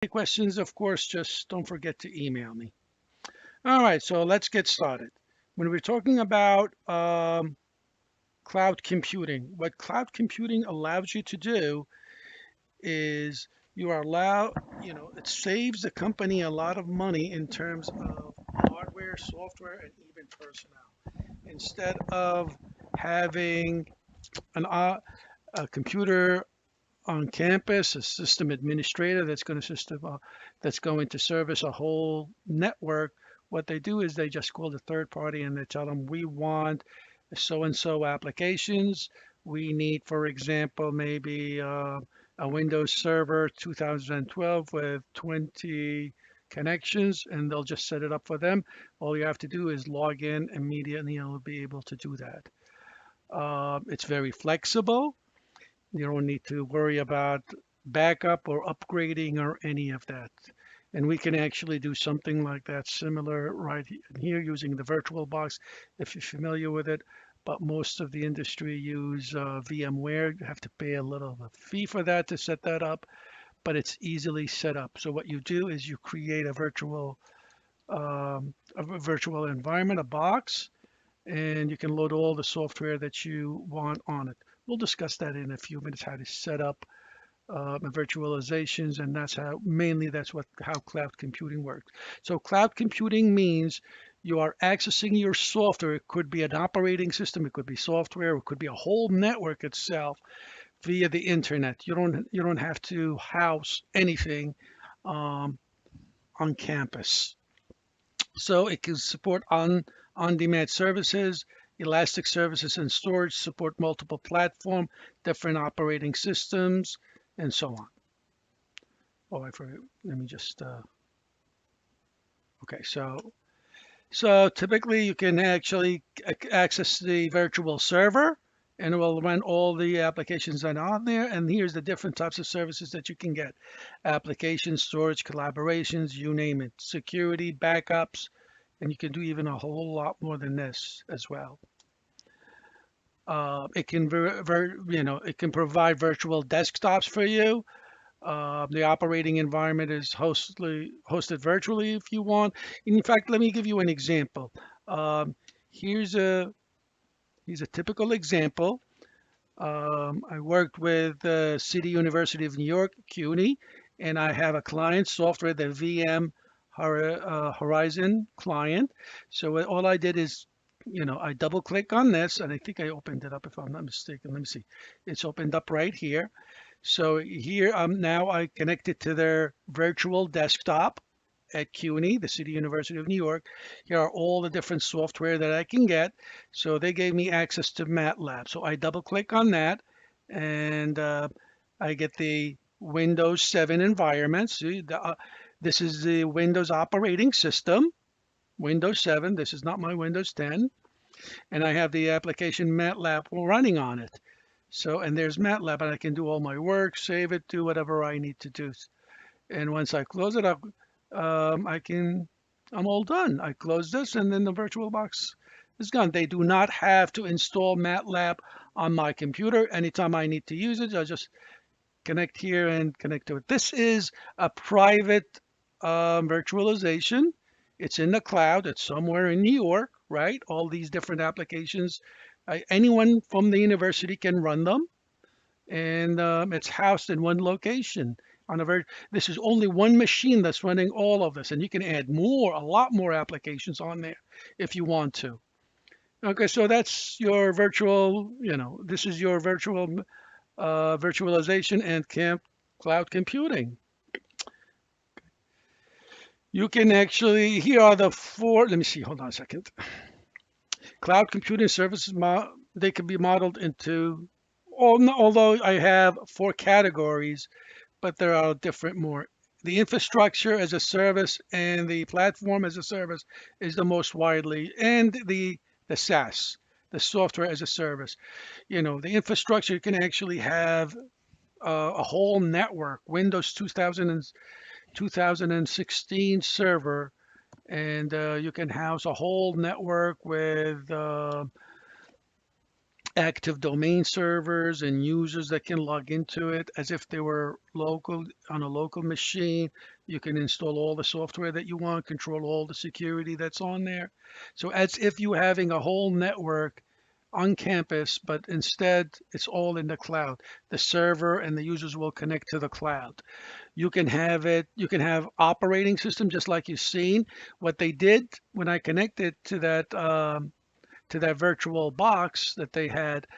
Any questions, of course, just don't forget to email me. All right, so let's get started. When we're talking about cloud computing, what cloud computing allows you to do is you are allowed, it saves the company a lot of money in terms of hardware, software, and even personnel. Instead of having a computer on campus, a system administrator that's going to service a whole network. What they do is they just call the third party and they tell them we want so and so applications. We need, for example, maybe a Windows Server 2012 with 20 connections, and they'll just set it up for them. All you have to do is log in immediately, and you'll be able to do that. It's very flexible. You don't need to worry about backup or upgrading or any of that. And we can actually do something like that similar right here using the VirtualBox if you're familiar with it. But most of the industry use VMware. You have to pay a little fee for that to set that up, but it's easily set up. So what you do is you create a virtual environment, a box, and you can load all the software that you want on it. We'll discuss that in a few minutes, how to set up virtualizations, and that's how cloud computing works. So cloud computing means you are accessing your software. It could be an operating system, it could be software, it could be a whole network itself via the internet. You don't have to house anything um, on campus. So it can support on-demand services, elastic services and storage, support multiple platform, different operating systems, and so on. Oh, I forgot. Let me just. Okay, so typically you can actually access the virtual server, and it will run all the applications that are on there. And here's the different types of services that you can get: application storage, collaborations, you name it, security, backups, and you can do even a whole lot more than this as well. It can provide virtual desktops for you. The operating environment is hosted virtually if you want. In fact, let me give you an example. Um, here's a here's a typical example. I worked with the City University of New York, CUNY, and I have a client software, the Horizon client. So all I did is, I double click on this, and I think I opened it up if I'm not mistaken. Let me see. It's opened up right here. So here now I connected to their virtual desktop at CUNY, the City University of New York. Here are all the different software that I can get. So they gave me access to MATLAB. So I double click on that and I get the Windows 7 environment. See, this is the Windows operating system, Windows 7. This is not my Windows 10. And I have the application MATLAB running on it. So, and there's MATLAB, and I can do all my work, save it, do whatever I need to do. And once I close it up, I'm all done. I close this, and then the VirtualBox is gone. They do not have to install MATLAB on my computer. Anytime I need to use it, I'll just connect here and connect to it. This is a private virtualization. It's in the cloud. It's somewhere in New York, right? All these different applications. Anyone from the university can run them, and it's housed in one location. This is only one machine that's running all of this, and you can add a lot more applications on there if you want to. Okay, so that's your virtual, this is your virtualization and cloud computing. You can actually, here are the four, let me see, hold on a second. Cloud computing services, they can be modeled into, although I have four categories, but there are different more. The infrastructure as a service and the platform as a service is the most widely, and the SaaS, the software as a service. The infrastructure, you can actually have a whole network, Windows 2016 server, and you can house a whole network with active domain servers and users that can log into it as if they were local on a local machine. You can install all the software that you want, control all the security that's on there. So as if you're having a whole network on campus, but instead it's all in the cloud. The server and the users will connect to the cloud. You can have operating system just like you've seen. What they did when I connected to that virtual box that they had,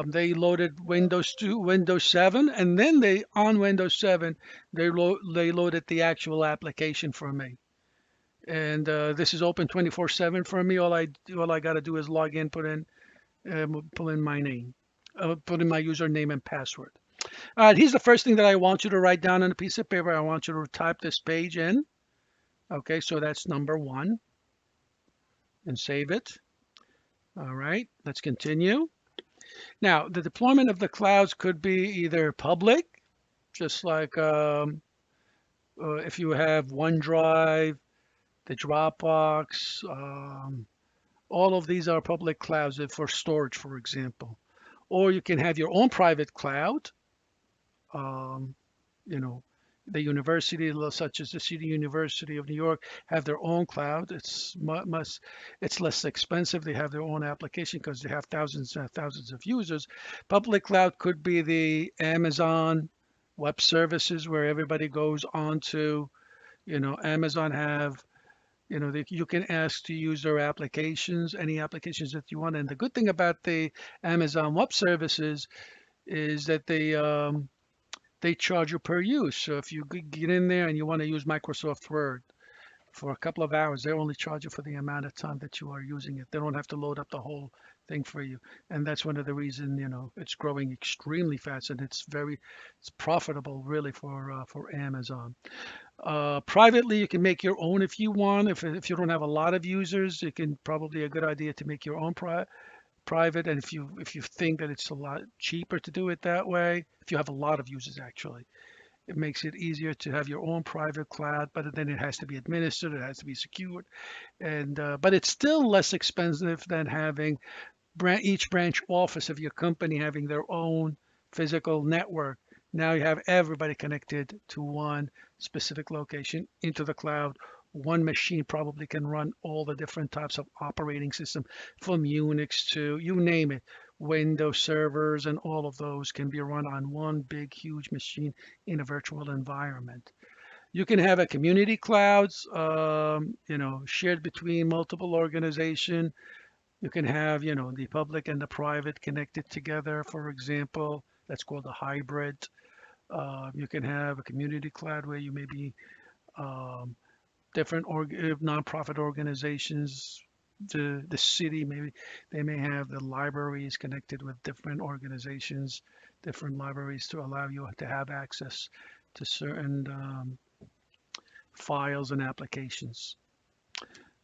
they loaded Windows 2, Windows 7, and then they on Windows 7 they loaded the actual application for me. And this is open 24/7 for me. All I got to do is log in, pull in my name, put in my username and password. All right, here's the first thing that I want you to write down on a piece of paper. I want you to type this page in. Okay, so that's number 1, and save it. All right, let's continue. Now, the deployment of the clouds could be either public, just like if you have OneDrive, the Dropbox, all of these are public clouds for storage, for example. Or you can have your own private cloud. Um, you know, the university, such as the City University of New York, have their own cloud. It's less expensive. They have their own application because they have thousands and thousands of users. Public cloud could be the Amazon Web Services, where everybody goes on to, Amazon have, you can ask to use their applications, any applications that you want. And the good thing about the Amazon Web Services is that they charge you per use. So if you get in there and you want to use Microsoft Word for a couple of hours, they only charge you for the amount of time that you are using it. They don't have to load up the whole thing for you. And that's one of the reasons, it's growing extremely fast, and it's profitable really for Amazon. Privately, you can make your own if you want. If you don't have a lot of users, it can probably a good idea to make your own private. And if you think that it's a lot cheaper to do it that way, if you have a lot of users, actually, it makes it easier to have your own private cloud. But then it has to be administered, it has to be secured, and but it's still less expensive than having each branch office of your company having their own physical network. Now you have everybody connected to one specific location into the cloud. One machine probably can run all the different types of operating system, from Unix to you name it. Windows servers and all of those can be run on one big, huge machine in a virtual environment. You can have a community clouds, shared between multiple organizations. You can have, the public and the private connected together, for example. That's called a hybrid. You can have a community cloud where you maybe um, different nonprofit organizations, the city, maybe they may have the libraries connected with different organizations, different libraries to allow you to have access to certain files and applications.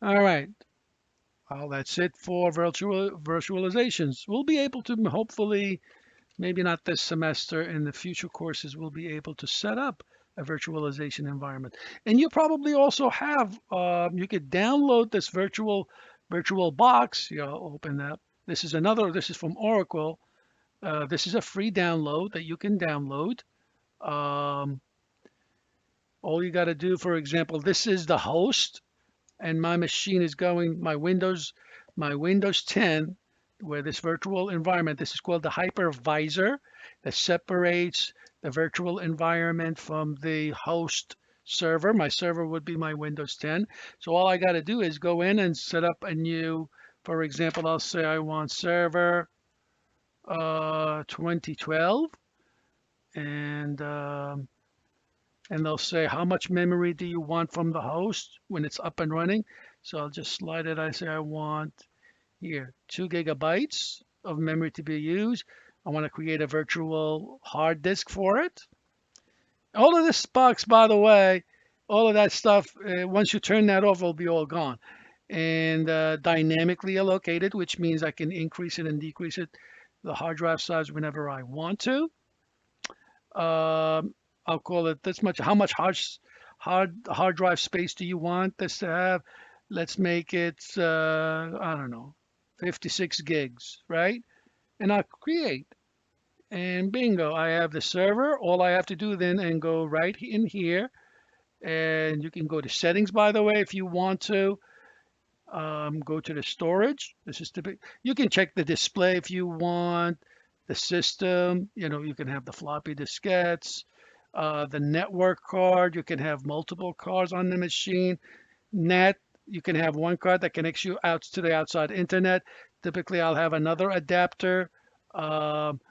All right. Well, that's it for virtualizations. We'll be able to hopefully, maybe not this semester, in the future courses, we'll be able to set up a virtualization environment. And you probably also have, you could download this virtual box. Open that. This is from Oracle. This is a free download that you can download. Um, all you got to do, for example, this is the host, and my machine is going, my Windows 10, where this virtual environment, this is called the hypervisor, that separates the virtual environment from the host server. My server would be my Windows 10. So all I got to do is go in and set up a new, for example, I'll say I want server 2012, and they'll say how much memory do you want from the host when it's up and running. So I'll just slide it. I say I want here 2 gigabytes of memory to be used. I want to create a virtual hard disk for it. All of this box, by the way, all of that stuff, once you turn that off, will be all gone. And dynamically allocated, which means I can increase it and decrease it, the hard drive size, whenever I want to. I'll call it this much. How much hard drive space do you want this to have? Let's make it, I don't know, 56 gigs, right? and I'll create. And bingo, I have the server. All I have to do then and go right in here, and you can go to settings, by the way, if you want to. Go to the storage. This is typical. You can check the display if you want, the system. You can have the floppy diskettes, the network card. You can have multiple cards on the machine. Net, you can have one card that connects you out to the outside internet. Typically, I'll have another adapter. Um,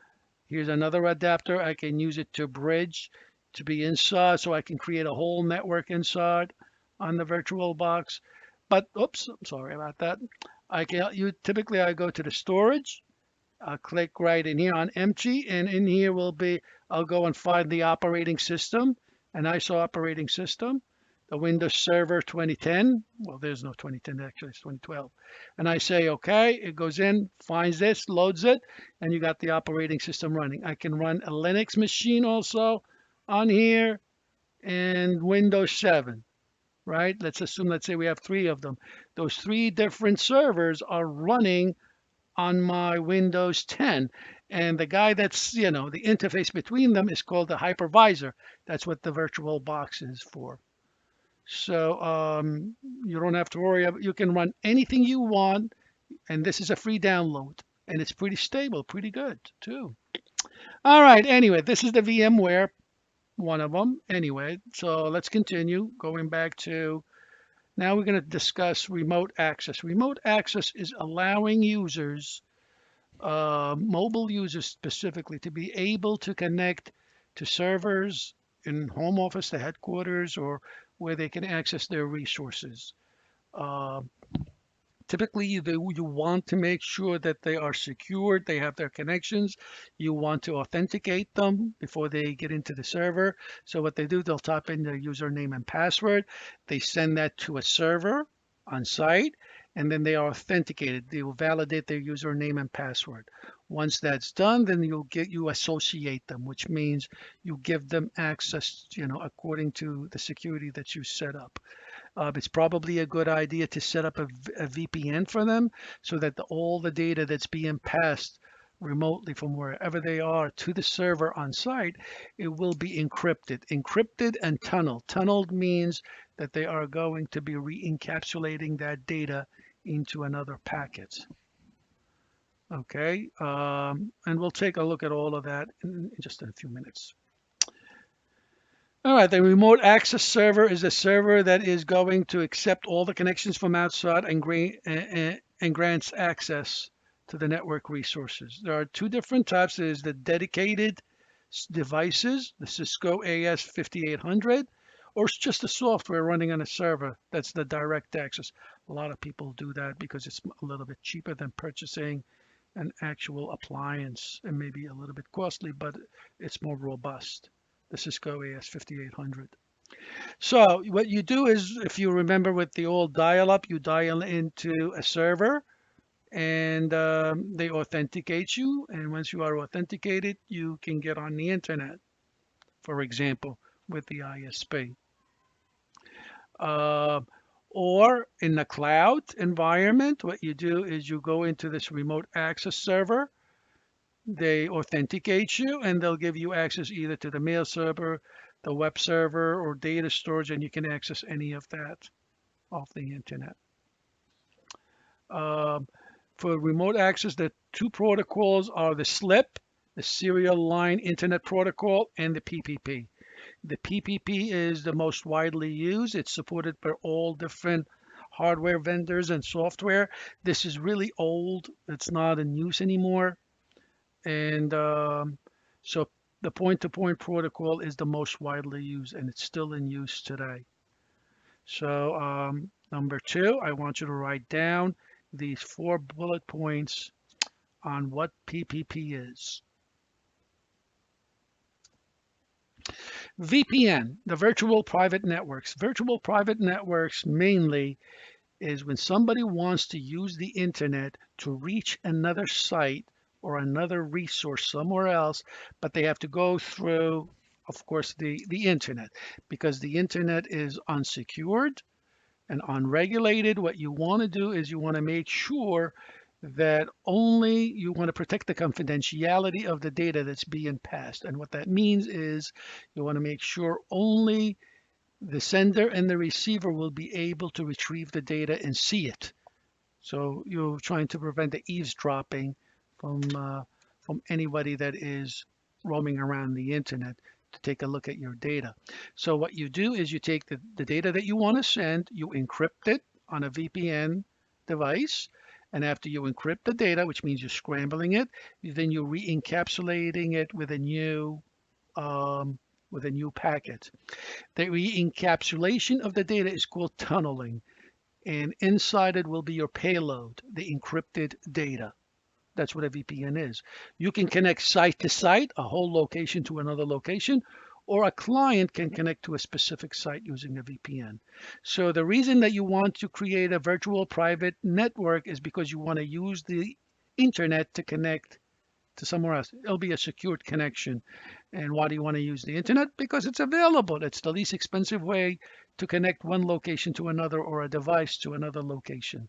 Here's another adapter. I can use it to bridge to be inside, so I can create a whole network inside on the virtual box. But oops, I'm sorry about that. Typically I go to the storage. I'll click right in here on empty, and in here will be, I'll go and find the operating system, an ISO operating system, the Windows Server 2010. Well, there's no 2010, actually, it's 2012. And I say, okay, it goes in, finds this, loads it, and you got the operating system running. I can run a Linux machine also on here and Windows 7, right? Let's say we have three of them. Those three different servers are running on my Windows 10. And the guy that's, the interface between them is called the hypervisor. That's what the virtual box is for. So you don't have to worry about, you can run anything you want. And this is a free download. And it's pretty stable, pretty good too. All right, anyway, this is the VMware, one of them. Anyway, so let's continue going back to, now we're going to discuss remote access. Remote access is allowing users, mobile users specifically, to be able to connect to servers in home office, the headquarters, or where they can access their resources. Uh, Typically, you want to make sure that they are secured, they have their connections. You want to authenticate them before they get into the server. So what they do, they'll type in their username and password. They send that to a server on site, and then they are authenticated. They will validate their username and password. Once that's done, then you associate them, which means you give them access, according to the security that you set up. It's probably a good idea to set up a VPN for them, so that all the data that's being passed remotely from wherever they are to the server on site, it will be encrypted and tunneled. Tunneled means that they are going to be re-encapsulating that data into another packet. Okay, and we'll take a look at all of that in just a few minutes. All right, the remote access server is a server that is going to accept all the connections from outside and grants access to the network resources. There are two different types. There's the dedicated devices, the Cisco AS5800, or it's just the software running on a server. That's the direct access. A lot of people do that because it's a little bit cheaper than purchasing an actual appliance, and maybe a little bit costly, but it's more robust. The Cisco AS5800. So what you do is, if you remember with the old dial-up, you dial into a server, and they authenticate you. And once you are authenticated, you can get on the internet, for example, with the ISP. Or in the cloud environment, what you do is you go into this remote access server. They authenticate you, and they'll give you access either to the mail server, the web server, or data storage, and you can access any of that off the internet. For remote access, the two protocols are the SLIP, the Serial Line Internet Protocol, and the PPP. The PPP is the most widely used. It's supported by all different hardware vendors and software. This is really old. It's not in use anymore. And so the point-to-point protocol is the most widely used, and it's still in use today. So number two, I want you to write down these 4 bullet points on what PPP is. VPN, the virtual private networks. Virtual private networks mainly is when somebody wants to use the internet to reach another site or another resource somewhere else, but they have to go through, of course, the internet, because the internet is unsecured and unregulated. What you want to do is you want to make sure that only you want to protect the confidentiality of the data that's being passed. And what that means is you want to make sure only the sender and the receiver will be able to retrieve the data and see it. So you're trying to prevent the eavesdropping from anybody that is roaming around the internet to take a look at your data. So what you do is you take the data that you want to send, you encrypt it on a VPN device, and after you encrypt the data, which means you're scrambling it, then you're re-encapsulating it um, with a new packet. The re-encapsulation of the data is called tunneling, and inside it will be your payload, the encrypted data. That's what a VPN is. You can connect site to site, a whole location to another location, or a client can connect to a specific site using a VPN. So the reason that you want to create a virtual private network is because you want to use the internet to connect to somewhere else. It'll be a secured connection. And why do you want to use the internet? Because it's available. It's the least expensive way to connect one location to another or a device to another location.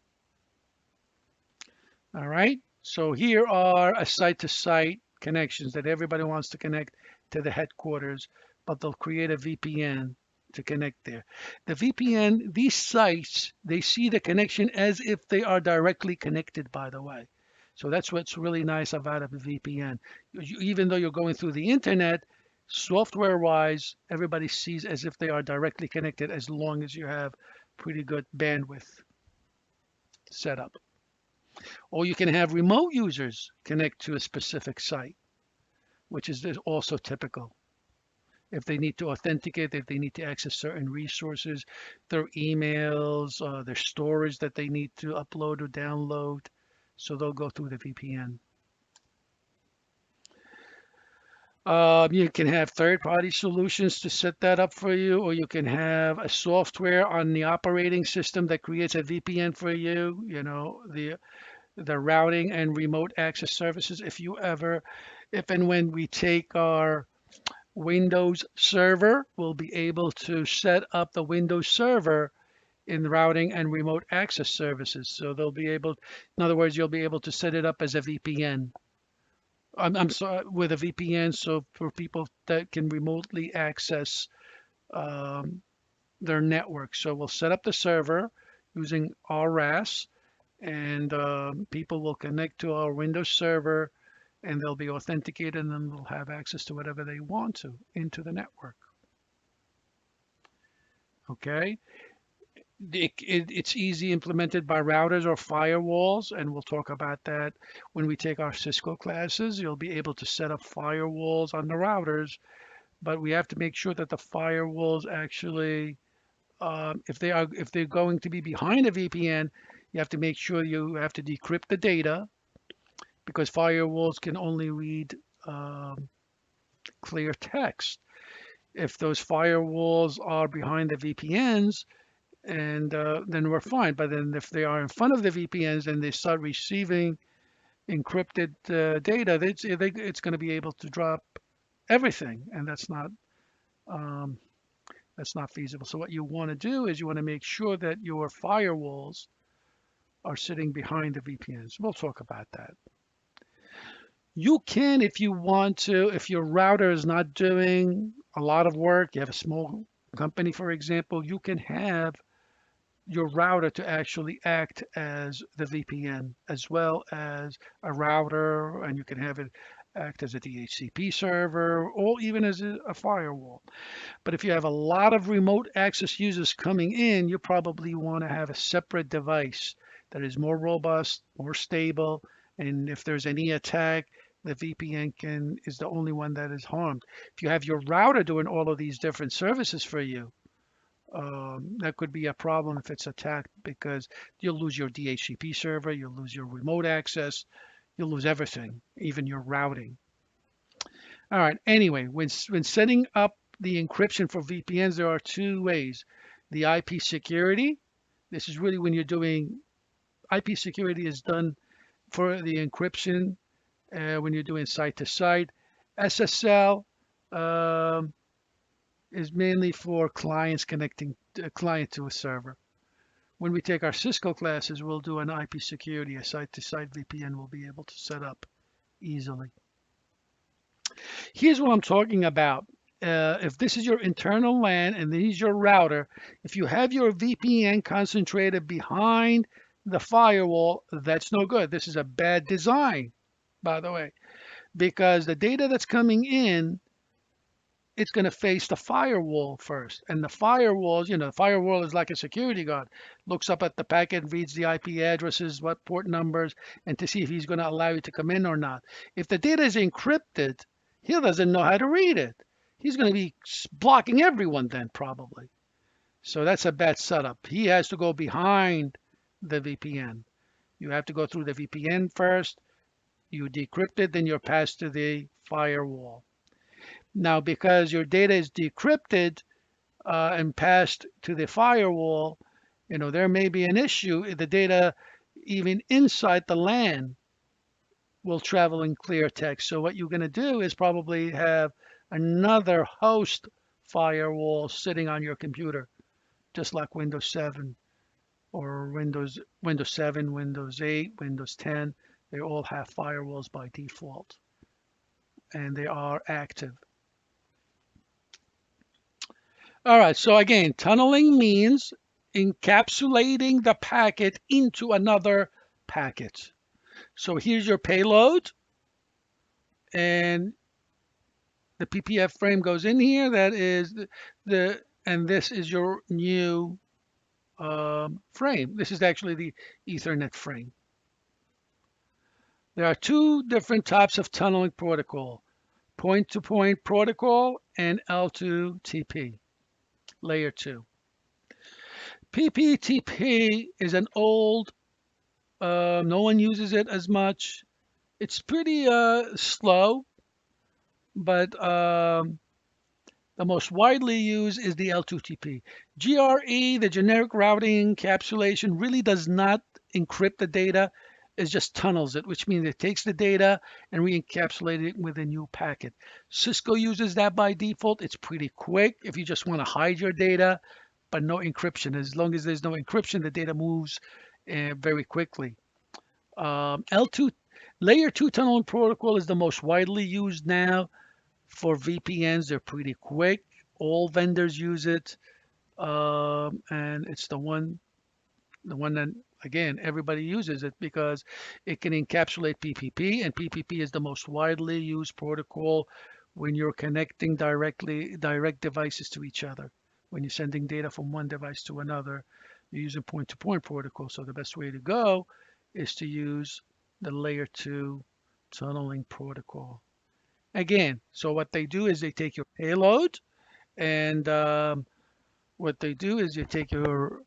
All right. So here are a site-to-site connections that everybody wants to connect to the headquarters, but they'll create a VPN to connect there. The VPN, these sites, they see the connection as if they are directly connected, by the way. So that's what's really nice about a VPN. Even though you're going through the internet, software-wise, everybody sees as if they are directly connected as long as you have pretty good bandwidth set up. Or you can have remote users connect to a specific site, which is also typical. If they need to authenticate, if they need to access certain resources, their emails, their storage that they need to upload or download, so they'll go through the VPN. You can have third-party solutions to set that up for you, or you can have a software on the operating system that creates a VPN for you. You know, the routing and remote access services. If and when we take our Windows server, we'll be able to set up the Windows server in routing and remote access services. So they'll be able, in other words, you'll be able to set it up as a VPN. I'm sorry, with a VPN, so for people that can remotely access um, their network. So we'll set up the server using RAS, and people will connect to our Windows server, and they'll be authenticated, and then they'll have access to whatever they want to into the network. Okay, it's easy implemented by routers or firewalls, and we'll talk about that when we take our Cisco classes. You'll be able to set up firewalls on the routers, but we have to make sure that the firewalls actually, if they're going to be behind a VPN, you have to make sure you have to decrypt the data, because firewalls can only read clear text. If those firewalls are behind the VPNs, and then we're fine. But then if they are in front of the VPNs and they start receiving encrypted data, it's going to be able to drop everything, and um, that's not feasible. So what you want to do is you want to make sure that your firewalls are sitting behind the VPNs. We'll talk about that. You can, if you want to, if your router is not doing a lot of work, you have a small company, for example, you can have your router to actually act as the VPN as well as a router, and you can have it act as a DHCP server or even as a firewall. But if you have a lot of remote access users coming in, you probably want to have a separate device that is more robust, more stable, and if there's any attack, the VPN is the only one that is harmed. If you have your router doing all of these different services for you, that could be a problem if it's attacked, because you'll lose your DHCP server, you'll lose your remote access, you'll lose everything, even your routing. All right, anyway, when setting up the encryption for VPNs, there are two ways. The IP security, this is really when you're doing, IP security is done for the encryption when you're doing site-to-site. SSL is mainly for clients connecting a client to a server. When we take our Cisco classes, we'll do an IP security, a site-to-site VPN we'll be able to set up easily. Here's what I'm talking about. If this is your internal LAN and this is your router, if you have your VPN concentrated behind the firewall, that's no good. This is a bad design, by the way, because the data that's coming in, it's going to face the firewall first. And the firewalls, the firewall is like a security guard. Looks up at the packet, reads the IP addresses, what port numbers, and to see if he's going to allow you to come in or not. If the data is encrypted, he doesn't know how to read it. He's going to be blocking everyone then probably. So that's a bad setup. He has to go behind the VPN. You have to go through the VPN first. You decrypt it, then you're passed to the firewall. Now, because your data is decrypted and passed to the firewall, there may be an issue. The data, even inside the LAN, will travel in clear text. So what you're going to do is probably have another host firewall sitting on your computer, just like Windows 7 or Windows 7, Windows 8, Windows 10. They all have firewalls by default, and they are active. All right, so again, tunneling means encapsulating the packet into another packet. So here's your payload, and the PPF frame goes in here. That is and this is your new frame. This is actually the Ethernet frame. There are two different types of tunneling protocol: point-to-point protocol and L2TP. Layer 2. PPTP is an old, no one uses it as much. It's pretty slow, but the most widely used is the L2TP. GRE, the generic routing encapsulation, really does not encrypt the data. It just tunnels it, which means it takes the data and re-encapsulates it with a new packet. Cisco uses that by default. It's pretty quick if you just want to hide your data, but no encryption. As long as there's no encryption, the data moves very quickly. Layer 2 tunneling protocol is the most widely used now for VPNs. They're pretty quick. All vendors use it, and it's the one that, again, everybody uses it because it can encapsulate PPP, and PPP is the most widely used protocol when you're connecting direct devices to each other. When you're sending data from one device to another, you're using point-to-point protocol. So the best way to go is to use the layer 2 tunneling protocol. Again, so what they do is they take your payload, and what they do is you take your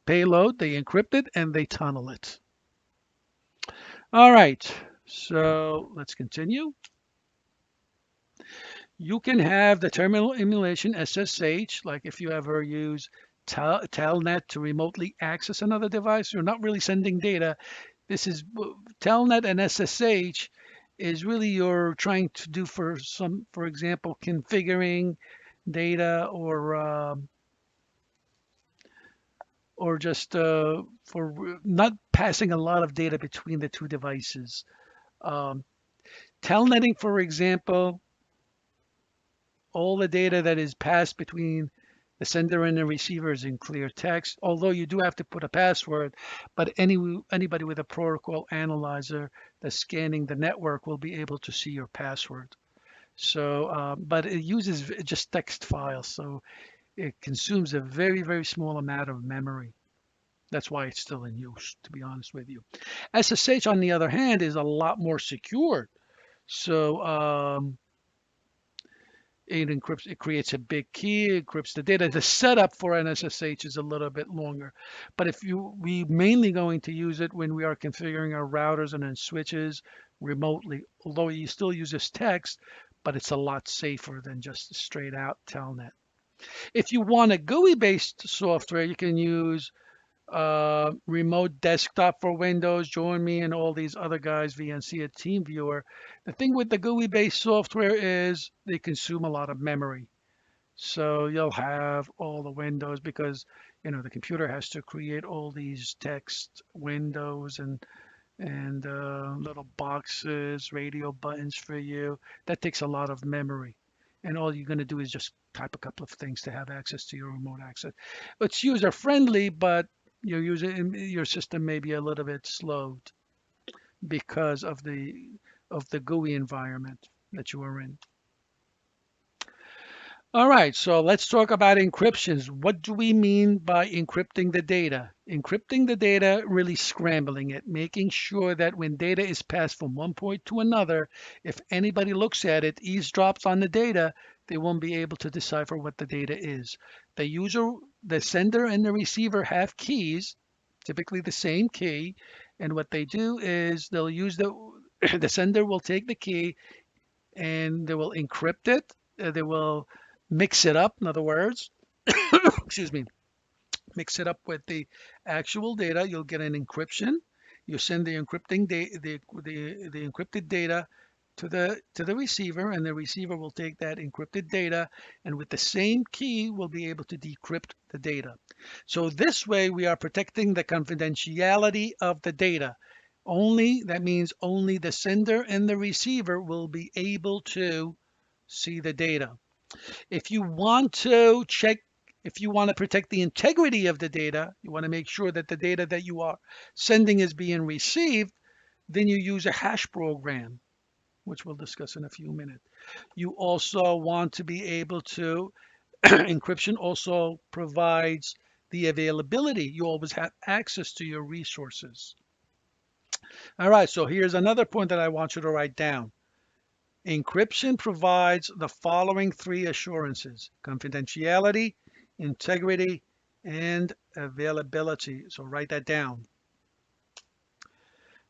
payload, they encrypt it, and they tunnel it. All right, so let's continue. You can have the terminal emulation SSH, like if you ever use Telnet to remotely access another device. You're not really sending data. This is Telnet and SSH is really you're trying to do for example, configuring data or just for not passing a lot of data between the two devices. Telnetting, for example, all the data that is passed between the sender and the receiver is in clear text, although you do have to put a password, but anybody with a protocol analyzer that's scanning the network will be able to see your password. So, but it uses just text files, so it consumes a very, very small amount of memory. That's why it's still in use, to be honest with you. SSH, on the other hand, is a lot more secure. So it encrypts, it creates a big key, encrypts the data. The setup for an SSH is a little bit longer. But we mainly going to use it when we are configuring our routers and then switches remotely, although you still use this text, but it's a lot safer than just straight out Telnet. If you want a GUI-based software, you can use remote desktop for Windows, join me and all these other guys, VNC at TeamViewer. The thing with the GUI-based software is they consume a lot of memory. So you'll have all the windows because the computer has to create all these text windows and little boxes, radio buttons for you. That takes a lot of memory. And all you're going to do is just type a couple of things to have access to your remote access. It's user friendly, but your system may be a little bit slowed because of the GUI environment that you are in. All right, so let's talk about encryptions. What do we mean by encrypting the data? Encrypting the data, really scrambling it, making sure that when data is passed from one point to another, if anybody looks at it, eavesdrops on the data, they won't be able to decipher what the data is. The sender and the receiver have keys, typically the same key, and what they do is they'll use the sender will take the key and they will encrypt it. They will mix it up, in other words, excuse me, mix it up with the actual data. You'll get an encryption. You send the the encrypted data to the receiver, and the receiver will take that encrypted data, and with the same key, will be able to decrypt the data. So this way, we are protecting the confidentiality of the data. That means only the sender and the receiver will be able to see the data. If you want to check, if you want to protect the integrity of the data, you want to make sure that the data that you are sending is being received, then you use a hash program, which we'll discuss in a few minutes. You also want to be able to, encryption also provides the availability. You always have access to your resources. All right, so here's another point that I want you to write down. Encryption provides the following three assurances: confidentiality, integrity, and availability. So write that down.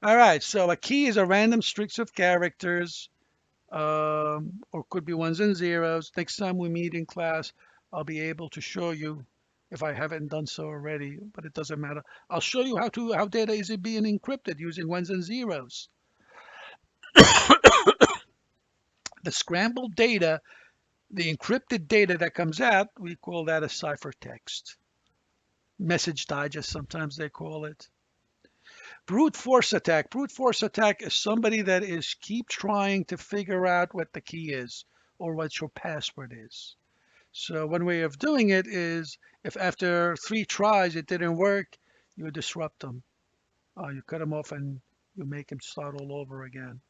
All right, so a key is a random string of characters, or could be ones and zeros. Next time we meet in class, I'll be able to show you, if I haven't done so already, but it doesn't matter. I'll show you how data is being encrypted using ones and zeros. The scrambled data, the encrypted data that comes out, we call that a ciphertext. Message digest, sometimes they call it. Brute force attack. Brute force attack is somebody that is keep trying to figure out what the key is or what your password is. So one way of doing it is, if after 3 tries it didn't work, you disrupt them. You cut them off and you make them start all over again.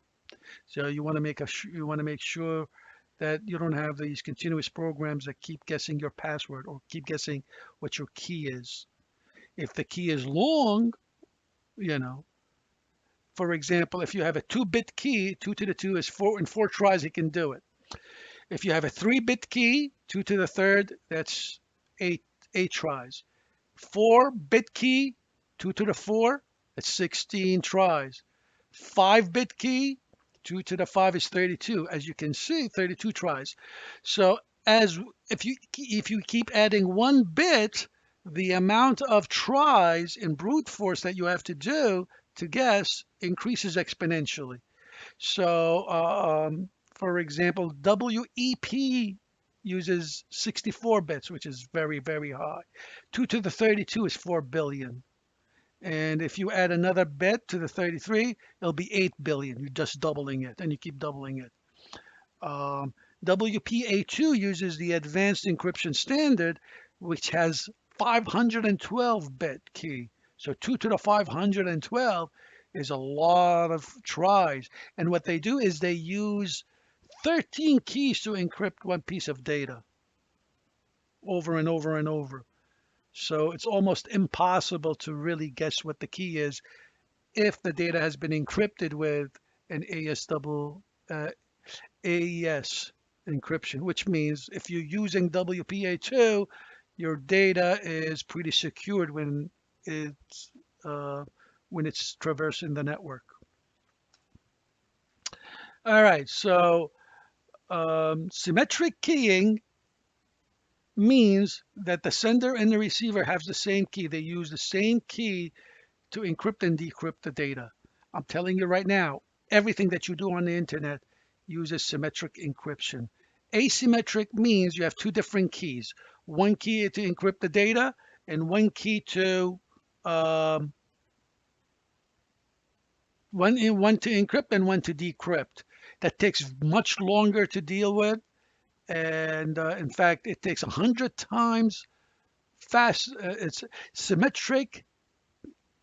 So you want to make sure that you don't have these continuous programs that keep guessing your password or keep guessing what your key is. If the key is long, you know, for example, if you have a 2-bit key, 2 to the 2 is 4, in 4 tries it can do it. If you have a 3-bit key, 2 to the 3rd, that's 8 tries. 4-bit key, 2 to the 4, that's 16 tries. 5-bit key, 2 to the 5 is 32. As you can see, 32 tries. So if you keep adding 1 bit, the amount of tries in brute force that you have to do to guess increases exponentially. So, for example, WEP uses 64 bits, which is very, very high. 2 to the 32 is 4 billion. And if you add another bit to the 33, it'll be 8 billion. You're just doubling it, and you keep doubling it. WPA2 uses the advanced encryption standard, which has 512-bit key. So 2 to the 512 is a lot of tries. And what they do is they use 13 keys to encrypt one piece of data over and over and over. So it's almost impossible to really guess what the key is if the data has been encrypted with an AES encryption, which means if you're using WPA2, your data is pretty secured it's when it's traversing the network. All right, so symmetric keying means that the sender and the receiver have the same key. They use the same key to encrypt and decrypt the data. I'm telling you right now, everything that you do on the internet uses symmetric encryption. Asymmetric means you have two different keys. One key to encrypt the data and one key to um, one to encrypt and one to decrypt. That takes much longer to deal with, and in fact, it takes 100 times fast. It's symmetric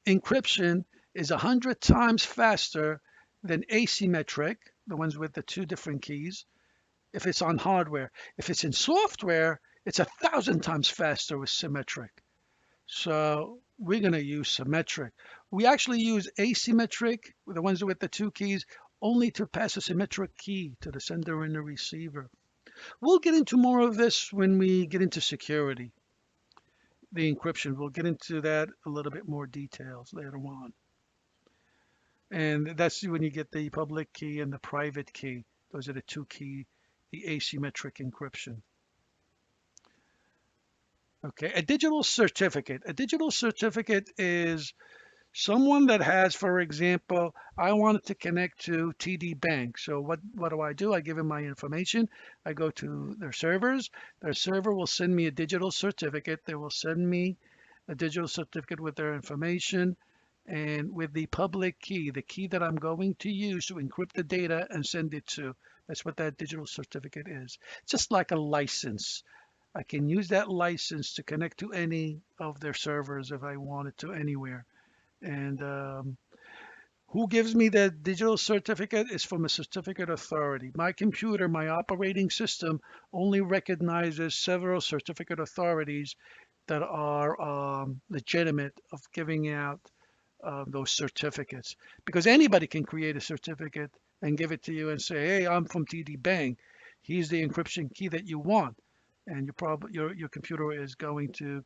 encryption is 100 times faster than asymmetric, the ones with the two different keys, if it's on hardware. If it's in software, it's 1,000 times faster with symmetric. So we're going to use symmetric. We actually use asymmetric, the ones with the two keys, only to pass a symmetric key to the sender and the receiver. We'll get into more of this when we get into security, the encryption. We'll get into that a little bit more details later on. And that's when you get the public key and the private key. Those are the two key, the asymmetric encryption. Okay, a digital certificate. A digital certificate is someone that has, for example, I wanted to connect to TD Bank. So what do? I give them my information. I go to their servers. Their server will send me a digital certificate. They will send me a digital certificate with their information and with the public key, the key that I'm going to use to encrypt the data and send it to. That's what that digital certificate is. Just like a license. I can use that license to connect to any of their servers if I wanted to anywhere. And who gives me the digital certificate is from a certificate authority. My computer, my operating system only recognizes several certificate authorities that are legitimate of giving out those certificates, because anybody can create a certificate and give it to you and say, hey, I'm from TD Bank. Here's the encryption key that you want. And your computer is going to,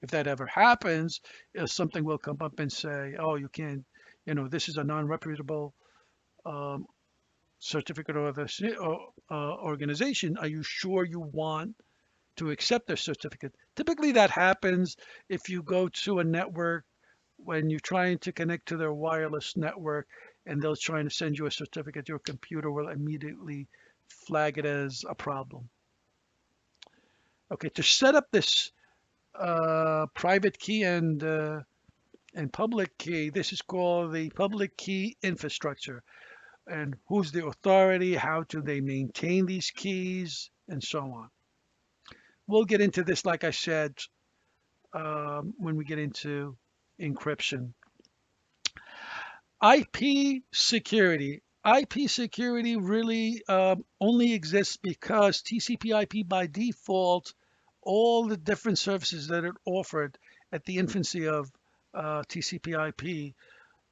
if that ever happens, something will come up and say, oh, you can't, this is a non-reputable um, certificate or the organization. Are you sure you want to accept their certificate? Typically that happens if you go to a network when you're trying to connect to their wireless network and they're trying to send you a certificate, your computer will immediately flag it as a problem. Okay, to set up this private key and public key, this is called the public key infrastructure. And who's the authority? How do they maintain these keys? And so on. We'll get into this, like I said, when we get into encryption. IP security. IP security really only exists because TCP/IP by default, all the different services that it offered at the infancy of TCP/IP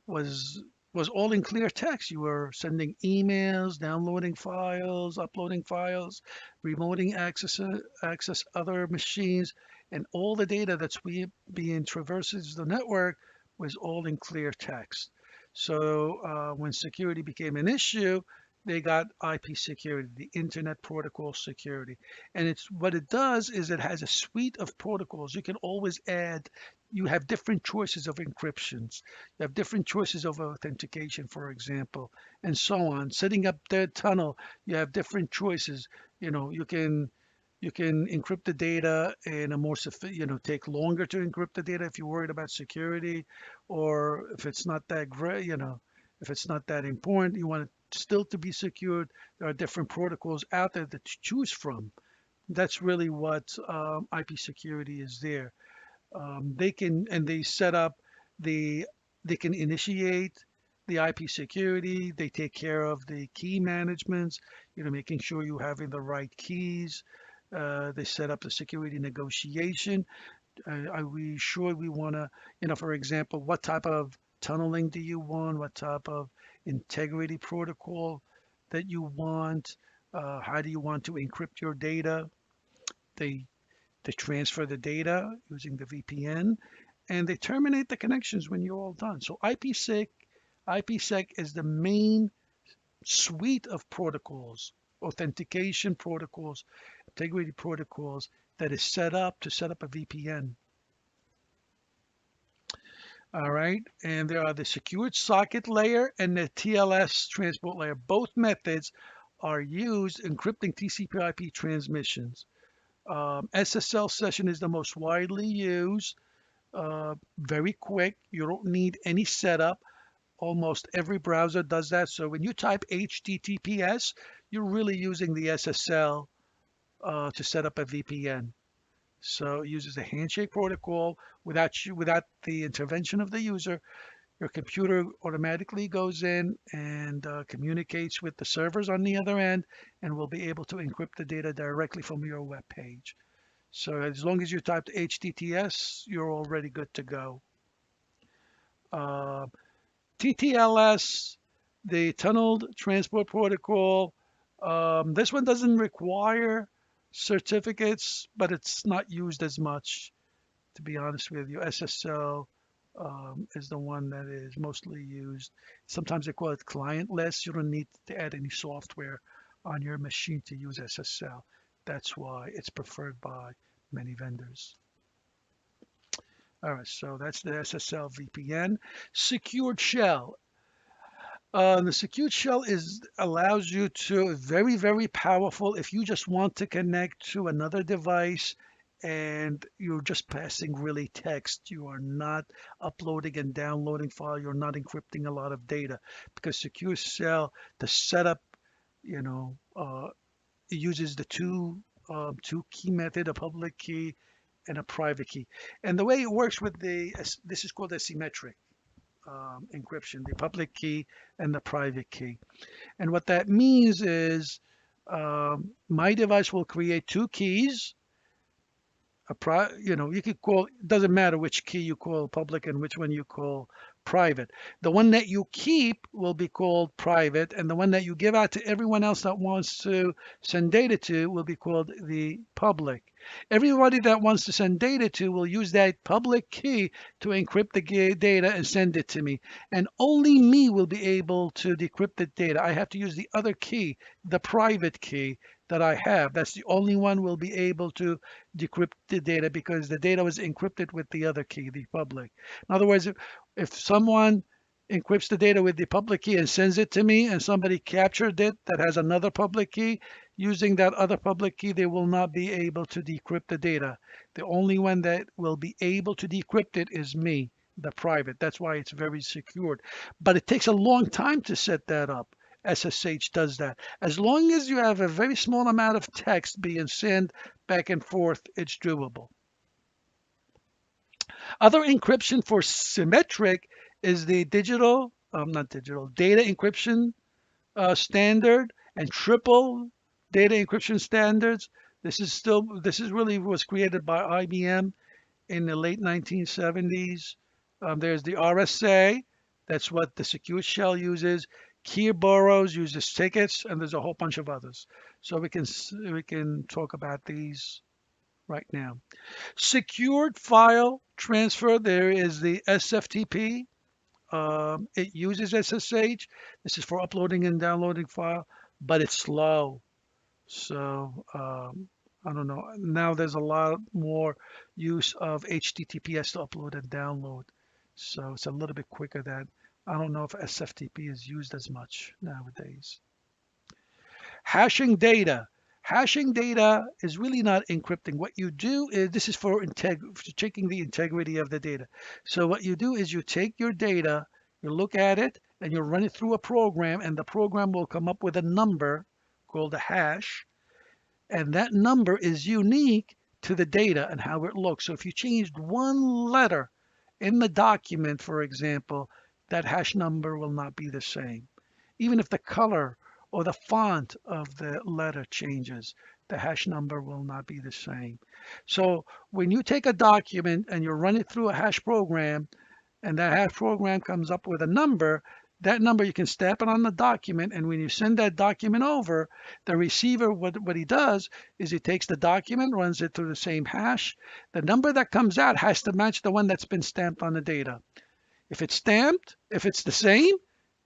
was all in clear text. You were sending emails, downloading files, uploading files, remoting access other machines, and all the data that's being traverses the network was all in clear text. So when security became an issue, they got IP security, the Internet Protocol security. And it's what it does is it has a suite of protocols. You can always add, you have different choices of encryptions. You have different choices of authentication, for example, and so on. Setting up the tunnel, you have different choices. You can encrypt the data in a more take longer to encrypt the data if you're worried about security, or if it's not that great, if it's not that important, you want it still to be secured. There are different protocols out there to choose from. That's really what IP security is there. They set up they can initiate the IP security. They take care of the key managements, making sure you're having the right keys. They set up the security negotiation. Are we sure we want to, for example, what type of tunneling do you want? What type of integrity protocol that you want? How do you want to encrypt your data? They they transfer the data using the VPN, and they terminate the connections when you're all done. So IPsec is the main suite of protocols, authentication protocols, integrity protocols that is set up to set up a VPN. All right, and there are the secured socket layer and the TLS transport layer. Both methods are used encrypting TCP/IP transmissions. SSL session is the most widely used, very quick. You don't need any setup. Almost every browser does that. So when you type HTTPS, you're really using the SSL to set up a VPN. So it uses a handshake protocol without the intervention of the user. Your computer automatically goes in and communicates with the servers on the other end and will be able to encrypt the data directly from your web page. So as long as you typed HTTPS, you're already good to go. TTLS, the Tunneled Transport Protocol. This one doesn't require certificates, but it's not used as much, to be honest with you. SSL is the one that is mostly used. Sometimes they call it clientless. You don't need to add any software on your machine to use SSL. That's why it's preferred by many vendors. All right, so that's the SSL VPN. Secured shell. The secured shell allows you to very powerful if you just want to connect to another device and you're just passing really text. You are not uploading and downloading file. You're not encrypting a lot of data because secure shell, the setup, it uses the two key method, a public key and a private key. And the way it works with this is called asymmetric encryption, the public key and the private key. And what that means is my device will create two keys. You could call, doesn't matter which key you call public and which one you call private. The one that you keep will be called private, and the one that you give out to everyone else that wants to send data to will be called the public. Everybody that wants to send data to will use that public key to encrypt the data and send it to me. And only me will be able to decrypt the data. I have to use the other key, the private key that I have. That's the only one will be able to decrypt the data because the data was encrypted with the other key, the public. In other words, if someone encrypts the data with the public key and sends it to me and somebody captured it that has another public key, using that other public key, they will not be able to decrypt the data. The only one that will be able to decrypt it is me, the private. That's why it's very secured. But it takes a long time to set that up. SSH does that. As long as you have a very small amount of text being sent back and forth, it's doable. Other encryption for symmetric is the data encryption standard and triple data encryption standards. This really was created by IBM in the late 1970s. There's the RSA. That's what the secure shell uses. Kerberos uses TACACS, and there's a whole bunch of others. So we can talk about these right now. Secured file transfer. There is the SFTP. It uses SSH. This is for uploading and downloading file, but it's slow. So I don't know. Now there's a lot more use of HTTPS to upload and download. So it's a little bit quicker than, I don't know if SFTP is used as much nowadays. Hashing data. Hashing data is really not encrypting. What you do is, this is for checking the integrity of the data. So what you do is you take your data, you look at it, and you run it through a program, and the program will come up with a number called a hash, and that number is unique to the data and how it looks. So if you changed one letter in the document, for example, that hash number will not be the same. Even if the color or the font of the letter changes, the hash number will not be the same. So when you take a document and you run it through a hash program, and that hash program comes up with a number, that number you can stamp it on the document, and when you send that document over, the receiver, what he does is he takes the document, runs it through the same hash. The number that comes out has to match the one that's been stamped on the data. If it's stamped, if it's the same,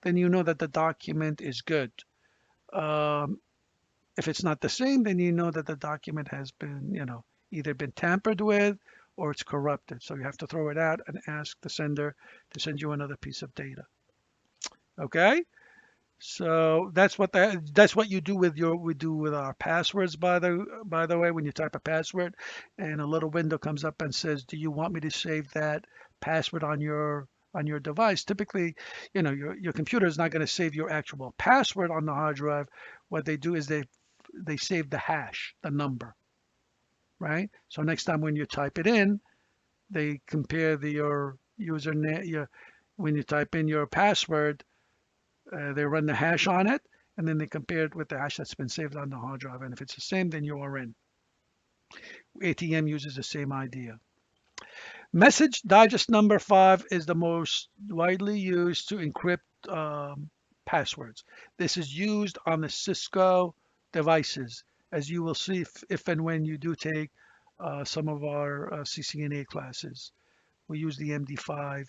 then you know that the document is good. If it's not the same, then you know that the document has been, either been tampered with or it's corrupted. So you have to throw it out and ask the sender to send you another piece of data. Okay? So that's what you do with we do with our passwords, by the way, when you type a password and a little window comes up and says, do you want me to save that password on your device? Typically, your computer is not going to save your actual password on the hard drive. What they do is they save the hash, the number, right? So next time when you type it in, they compare your username, when you type in your password, they run the hash on it, and then they compare it with the hash that's been saved on the hard drive. And if it's the same, then you are in. ATM uses the same idea. Message digest number 5 is the most widely used to encrypt passwords. This is used on the Cisco devices, as you will see if and when you do take some of our CCNA classes. We use the MD5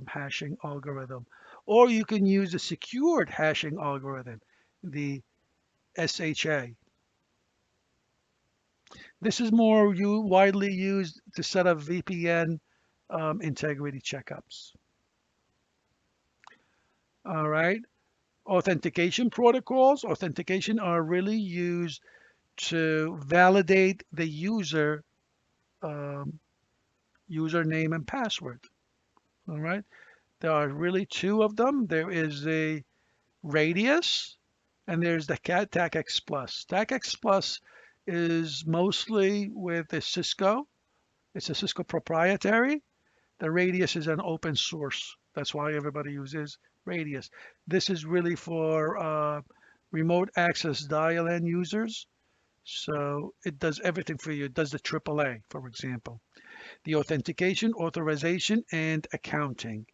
hashing algorithm, or you can use a secured hashing algorithm, the SHA. This is more widely used to set up VPN integrity checkups. All right. Authentication protocols. Authentication are really used to validate the um, username and password. All right. There are really two of them. There is a Radius, and there's the TACACS Plus. TACACS Plus is mostly with the Cisco. It's a Cisco proprietary. The Radius is an open source. That's why everybody uses Radius. This is really for remote access dial-in users. So it does everything for you. It does the AAA, for example. The authentication, authorization, and accounting.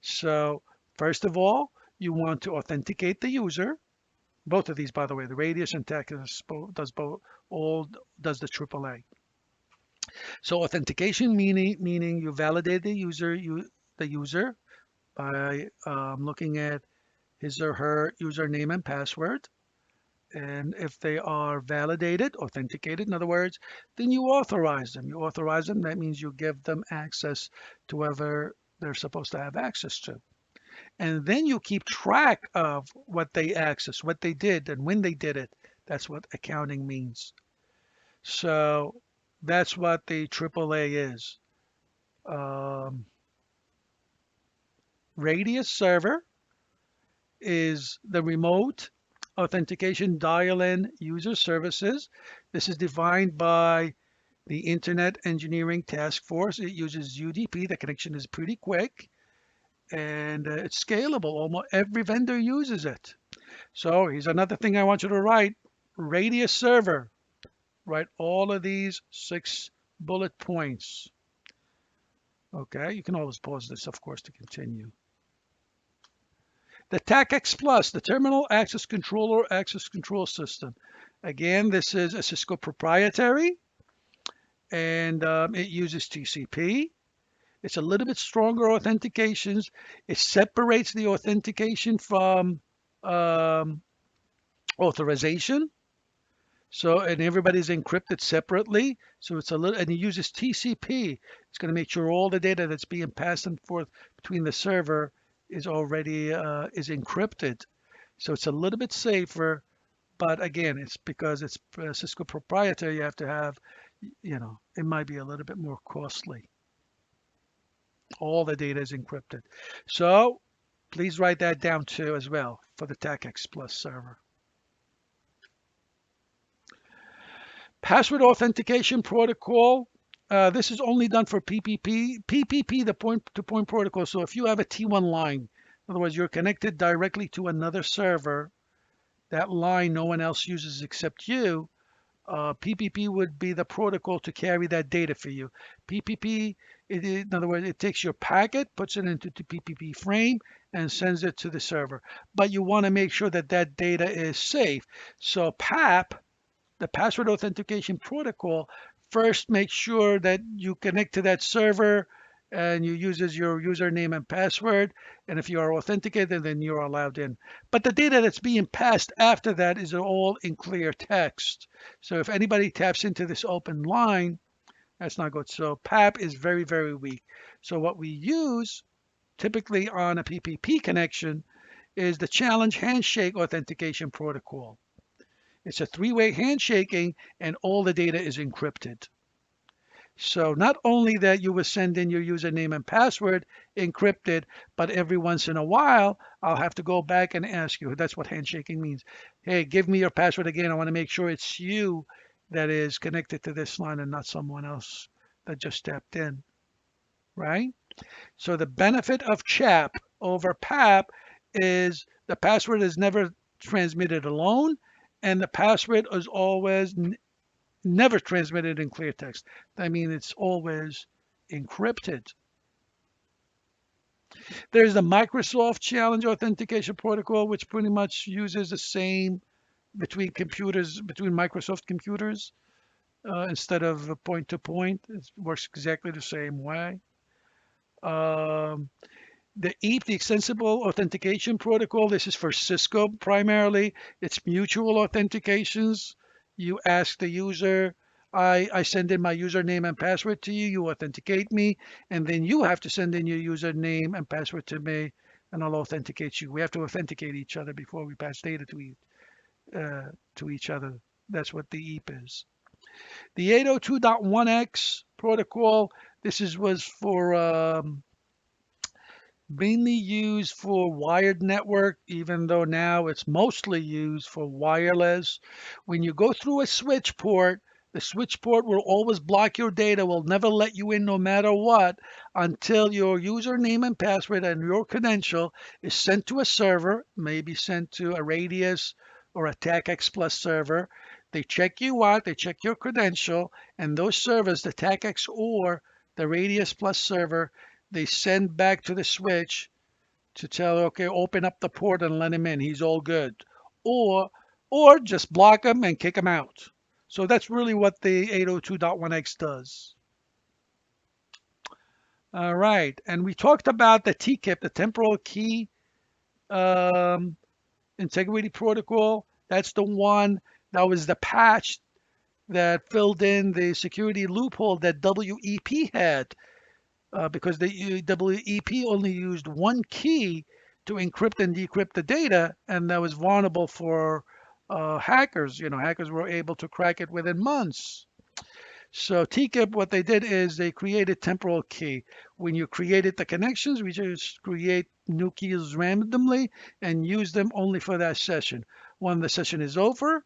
So first of all, you want to authenticate the user. Both of these, by the way, the Radius and TACACS does both, all does the AAA. So authentication meaning you validate the user by looking at his or her username and password. And if they are validated, authenticated, in other words, then you authorize them. You authorize them. That means you give them access to whoever they're supposed to have access to. And then you keep track of what they accessed, what they did, and when they did it. That's what accounting means. So that's what the AAA is. Um, Radius server is the remote authentication dial-in user services. This is defined by the Internet Engineering Task Force. It uses UDP. The connection is pretty quick and it's scalable. Almost every vendor uses it. So here's another thing I want you to write. Radius server. Write all of these 6 bullet points. Okay, you can always pause this, of course, to continue. The TACACS Plus, the Terminal Access Controller Access Control System. Again, this is a Cisco proprietary, and it uses TCP. It's a little bit stronger authentications. It separates the authentication from authorization. So, and everybody's encrypted separately. So it's a little, and it uses TCP. It's going to make sure all the data that's being passed and forth between the server is already is encrypted. So it's a little bit safer, but again, it's because it's Cisco proprietary. You have to have, it might be a little bit more costly. All the data is encrypted. So please write that down too as well for the TACACS Plus server. Password authentication protocol. This is only done for PPP. PPP, the point-to-point protocol. So if you have a T1 line, in other words, you're connected directly to another server, that line no one else uses except you, PPP would be the protocol to carry that data for you. PPP, in other words, it takes your packet, puts it into the PPP frame, and sends it to the server. But you want to make sure that that data is safe. So PAP, the password authentication protocol, first make sure that you connect to that server and you uses your username and password. And if you are authenticated, then you're allowed in. But the data that's being passed after that is all in clear text. So if anybody taps into this open line, that's not good. So PAP is very, very weak. So what we use typically on a PPP connection, is the challenge handshake authentication protocol. It's a three-way handshaking and all the data is encrypted. So not only that you will send in your username and password encrypted, but every once in a while, I'll have to go back and ask you. That's what handshaking means. Hey, give me your password again. I want to make sure it's you that is connected to this line and not someone else that just stepped in, right? So the benefit of CHAP over PAP is the password is never transmitted alone, and the password is always never transmitted in clear text. I mean, it's always encrypted. There's the Microsoft Challenge Authentication Protocol, which pretty much uses the same between computers, between Microsoft computers, instead of point to point. It works exactly the same way. Um, the EAP, the Extensible Authentication Protocol, this is for Cisco primarily. It's mutual authentications. You ask the user, I send in my username and password to you, you authenticate me, and then you have to send in your username and password to me, and I'll authenticate you. We have to authenticate each other before we pass data to each other. That's what the EAP is. The 802.1x protocol, was for mainly used for wired network, even though now it's mostly used for wireless. When you go through a switch port, the switch port will always block your data, will never let you in no matter what until your username and password and your credential is sent to a server, maybe sent to a Radius or a TACACS Plus server. They check you out, they check your credential, and those servers, the TACACS or the Radius Plus server, they send back to the switch to tell, okay, open up the port and let him in. He's all good. Or or just block him and kick him out. So that's really what the 802.1x does. All right. And we talked about the TKIP, the temporal key um, integrity protocol. That's the one that was the patch that filled in the security loophole that WEP had, because the WEP only used one key to encrypt and decrypt the data, and that was vulnerable for hackers. Hackers were able to crack it within months. So TKIP, what they did is they created temporal key. When you created the connections, we just create new keys randomly and use them only for that session. When the session is over,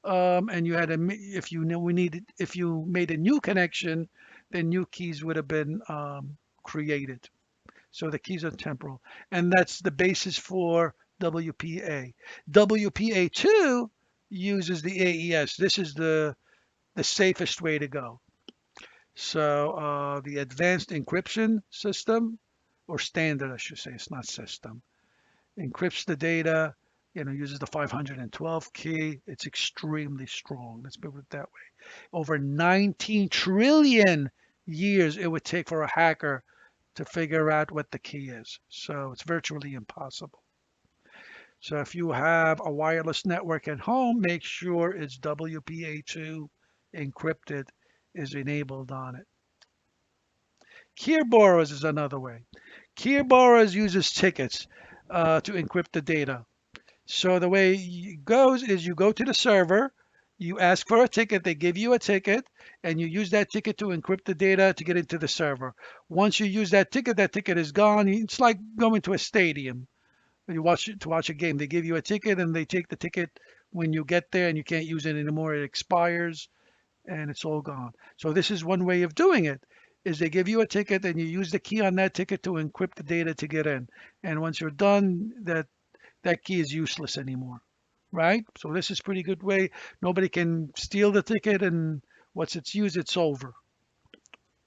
and you had if you know we needed if you made a new connection, then new keys would have been created. So the keys are temporal, and that's the basis for WPA. WPA2 uses the AES. This is the safest way to go. So the advanced encryption system, or standard, I should say, it's not system, encrypts the data, uses the 512 key. It's extremely strong. Let's put it that way. Over 19 trillion years it would take for a hacker to figure out what the key is. So it's virtually impossible. So if you have a wireless network at home, make sure it's WPA2 encrypted is enabled on it. Kerberos is another way. Kerberos uses tickets to encrypt the data. So the way it goes is you go to the server, you ask for a ticket, they give you a ticket, and you use that ticket to encrypt the data to get into the server. Once you use that ticket is gone. It's like going to a stadium. You watch a game. They give you a ticket and they take the ticket when you get there and you can't use it anymore. It expires and it's all gone. So this is one way of doing it, is they give you a ticket and you use the key on that ticket to encrypt the data to get in. And once you're done, that key is useless anymore, right? So this is pretty good way. Nobody can steal the ticket, and once it's used, it's over.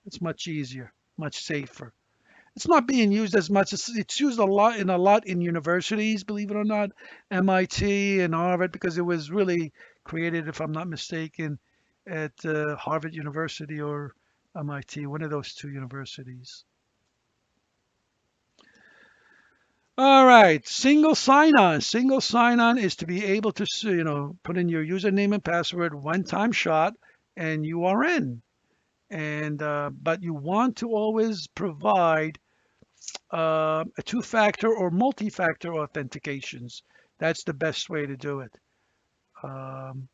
It's much easier, much safer. It's not being used as much. It's used a lot in universities, believe it or not, MIT and Harvard, because it was really created, if I'm not mistaken, at Harvard University or MIT, one of those two universities. All right, single sign-on. Single sign-on is to be able to, put in your username and password one time shot, and you are in. And but you want to always provide a two-factor or multi-factor authentications. That's the best way to do it. Um,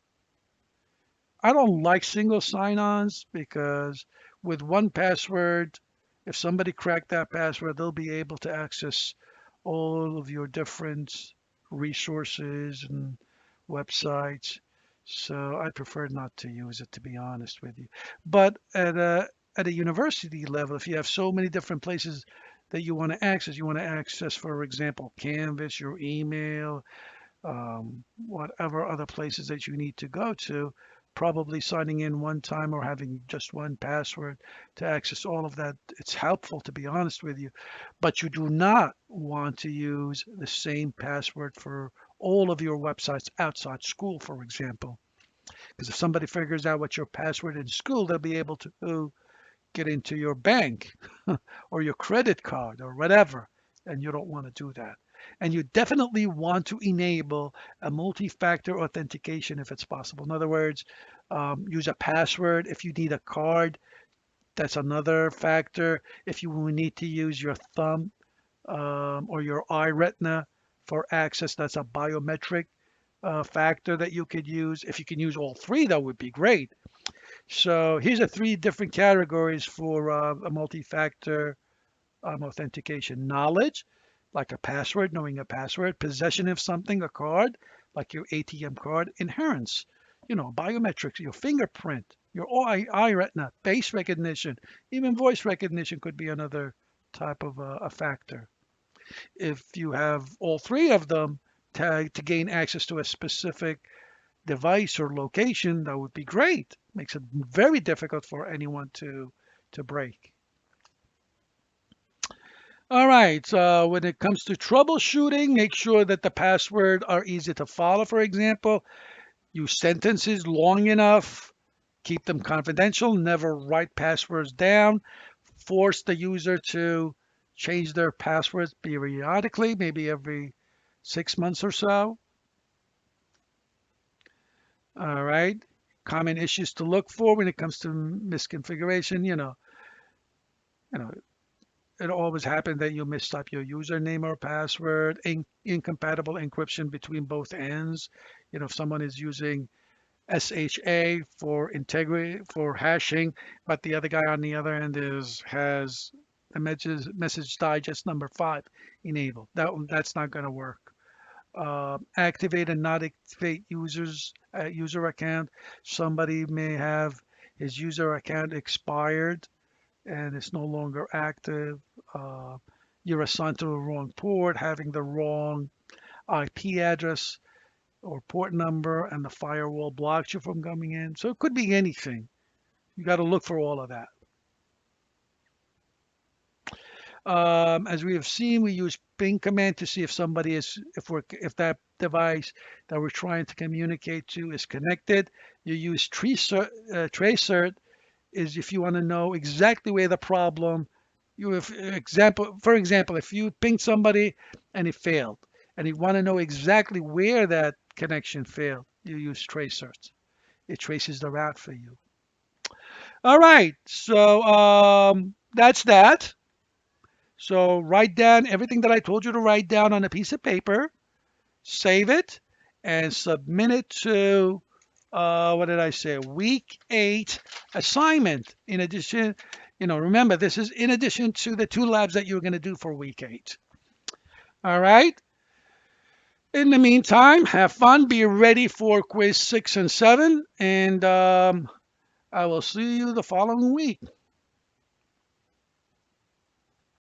I don't like single sign-ons because with one password, if somebody cracked that password, they'll be able to access all of your different resources and websites. So I prefer not to use it, to be honest with you. But at a university level, if you have so many different places that you want to access, for example, Canvas, your email, whatever other places that you need to go to, probably signing in one time or having just one password to access all of that. It's helpful, to be honest with you, but you do not want to use the same password for all of your websites outside school, for example, because if somebody figures out what your password in school, they'll be able to get into your bank or your credit card or whatever, and you don't want to do that. And you definitely want to enable a multi-factor authentication if it's possible. In other words, use a password. If you need a card, that's another factor. If you need to use your thumb or your eye retina for access, that's a biometric factor that you could use. If you can use all three, that would be great. So here's the three different categories for a multi-factor authentication: knowledge, like a password, knowing a password; possession of something, a card, like your ATM card; inherence, biometrics, your fingerprint, your eye retina, face recognition, even voice recognition could be another type of a factor. If you have all three of them to gain access to a specific device or location, that would be great. Makes it very difficult for anyone to break. All right, so when it comes to troubleshooting, make sure that the passwords are easy to follow, for example. Use sentences long enough, keep them confidential, never write passwords down. Force the user to change their passwords periodically, maybe every 6 months or so. All right. Common issues to look for when it comes to misconfiguration, you know, it always happens that you mistype your username or password, incompatible encryption between both ends. If someone is using SHA for integrity for hashing, but the other guy on the other end has the message digest number 5 enabled. That's not going to work. Activate and not activate user account. Somebody may have his user account expired and it's no longer active. Uh, you're assigned to the wrong port, having the wrong IP address or port number, and the firewall blocks you from coming in. So it could be anything. You got to look for all of that. As we have seen, we use ping command to see if somebody is, if that device that we're trying to communicate to is connected. You use tracert is if you want to know exactly where the problem. For example, if you ping somebody and it failed, and you want to know exactly where that connection failed, you use tracert. It traces the route for you. All right, so that's that. So write down everything that I told you to write down on a piece of paper, save it, and submit it to, what did I say, week 8 assignment. In addition, remember, this is in addition to the 2 labs that you're going to do for week 8. All right. In the meantime, have fun. Be ready for quiz 6 and 7. And I will see you the following week.